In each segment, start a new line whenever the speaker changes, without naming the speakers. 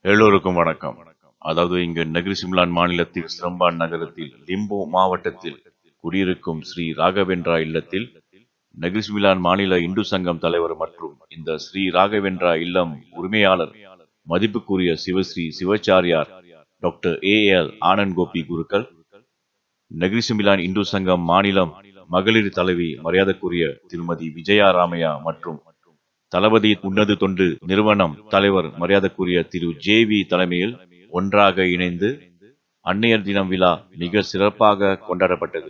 எல்லோருக்கும் வணக்கம். அதாவது இங்கு நகரி சிம்லான் மாநிலத்தில் சிரம்பான் நகரத்தில் லிம்போ மாவட்டத்தில் குடியிருக்கும் ஸ்ரீ ராகவேந்திரா இல்லத்தில் நகரி சிம்லான் மாநில இந்து சங்கம் தலைவர் மற்றும் இந்த ஸ்ரீ ராகவேந்திரா இல்லம் உரிமையாளர் மதிப்புக்குரிய சிவஸ்ரீ சிவாச்சாரியார் டாக்டர் ஏஎல் ஆனந்த் கோபி குருக்கள், நகரி சிம்லான் இந்து சங்கம் மாநிலம் மகளிர் தலைவி மரியாதைக்குரிய திருமதி விஜயா ராமையா மற்றும் தளபதி உன்னது தொண்டு நிறுவனம் தலைவர் மரியாதைக்குரிய திரு ஜேவி தலைமையில் ஒன்றாக இணைந்து அன்னையர் தினம் விழா மிக சிறப்பாக கொண்டாடப்பட்டது.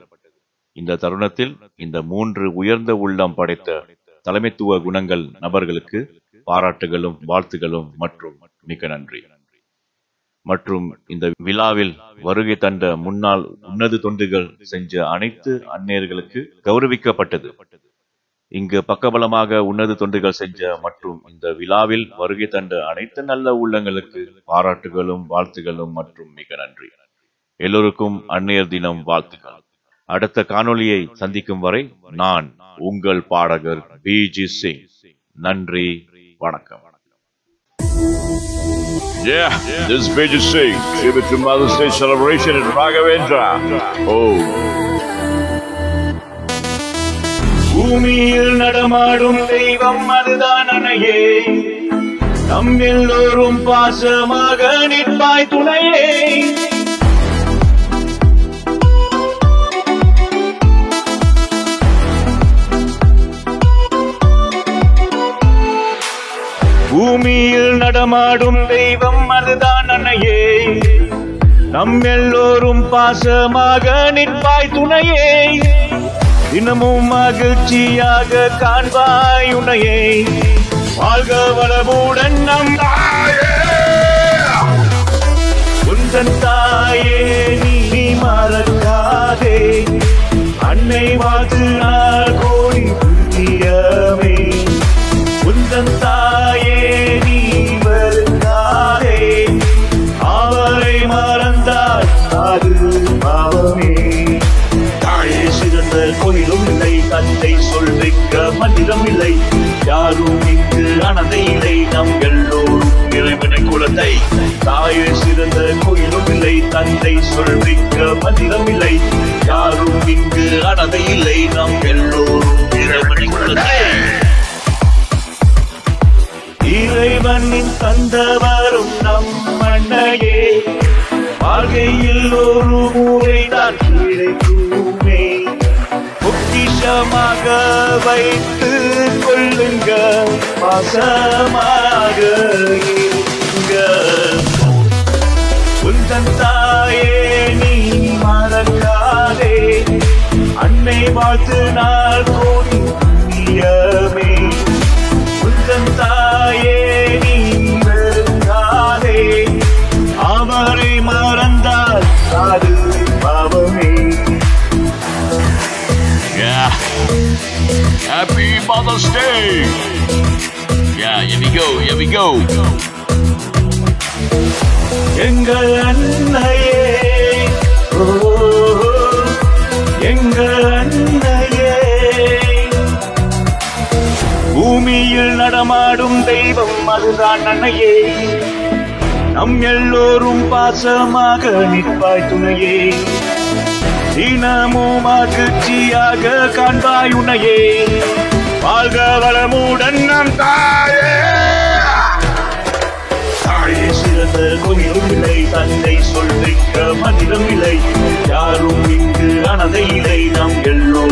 இந்த தருணத்தில் இந்த 3 உயர்ந்த உள்ளம் படைத்த தலைமைத்துவ குணங்கள் நபர்களுக்கு பாராட்டுகளும் வாழ்த்துகளும் மற்றும் மிக்க நன்றி. மற்றும் இந்த விழாவில் வருகை தந்த முன்னாள் உன்னது தொண்டுகள் செஞ்ச அனைத்து அன்னையர்களுக்கு கௌரவிக்கப்பட்டது. இங்கு பக்கபலமாக உன்னத தொண்டுகள் செஞ்ச மற்றும் இந்த விழாவில் வருகை தந்த அனைத்து நல்ல உள்ளங்களுக்கு பாராட்டுகளும் வாழ்த்துகளும் மற்றும் மிக நன்றி. எல்லோருக்கும் அன்னையர் தினம் வாழ்த்துக்கள். அடுத்த காணொளியை சந்திக்கும் வரை நான் உங்கள் பாடகர் பிஜி சிங். நன்றி, வணக்கம்.
Yeah, this is Bijay Singh. Tribute to Mother's Day celebration in Raghavendra. Oh.
பூமியில் நடமாடும் தெய்வம் அதுதான் அன்னையே, நம் எல்லோரும் பாசமாக நிற்பாய் துணையே. பூமியில் நடமாடும் தெய்வம் அதுதான் அன்னையே, நம் எல்லோரும் பாசமாக நிற்பாய் துணையே. தினமும் மகிழ்ச்சியாக காண்பாய் உன்னையே, வாழ்க வளமுடன் நம் தாயே. உந்தன் தாயே நீ மறக்காதே, அன்னை வாழ்த்து நாள் கோடி புண்ணியமே. உந்தன் தாயே நீ வருந்தாதே, அவரை மறந்தால் அது பாவமே. தாயே சிறந்த கோயிலும் இல்லை, தந்தை சொல்விக்க மந்திரம் இல்லை, யாரும் இங்கு அனதை இல்லை, நம் எல்லோரும் இறைவனை குலத்தை. தாயே சிறந்த கோயிலும் இல்லை, தந்தை சொல்விக்க மந்திரம் இல்லை, யாரும் இங்கு அனதை இல்லை, நம் எல்லோரும் இறைவனை குலத்தை. இறைவனின் தந்தவரும் நம் அன்னையே, வாழ்க்கையில் ஒரு முறைதான் கிடைக்குமே. பொக்கிஷமாக வைத்து கொள்ளுங்க, பாசமாக இருங்க. உந்தன் தாயே நீ மறக்காதே, அன்னை வாழ்த்து நாள் கோடி புண்ணியமே. உந்தன் தாயே நீ வருந்தாதே, அவரை மறந்தால் அது பாவமே.
Yeah. Happy Mother's Day. Yeah, here we go, here we go.
எங்கள் அன்னையே, ஓ எங்கள் அன்னையே, பூமியில் நடமாடும் தெய்வம் அதுதான் அன்னையே, நம் எல்லோரும் பாசமாக நிற்பாய் துணையே. தினமும் மகிழ்ச்சியாக காண்பாய் உன்னையே, வாழ்க வளமுடன் நம் தாயே. தாயே சிறந்த கோயிலும் இல்லை, தந்தை சொல்விக்க மந்திரம் இல்லை, யாரும் இங்கு அனதை இல்லை, நம் எல்லோரும்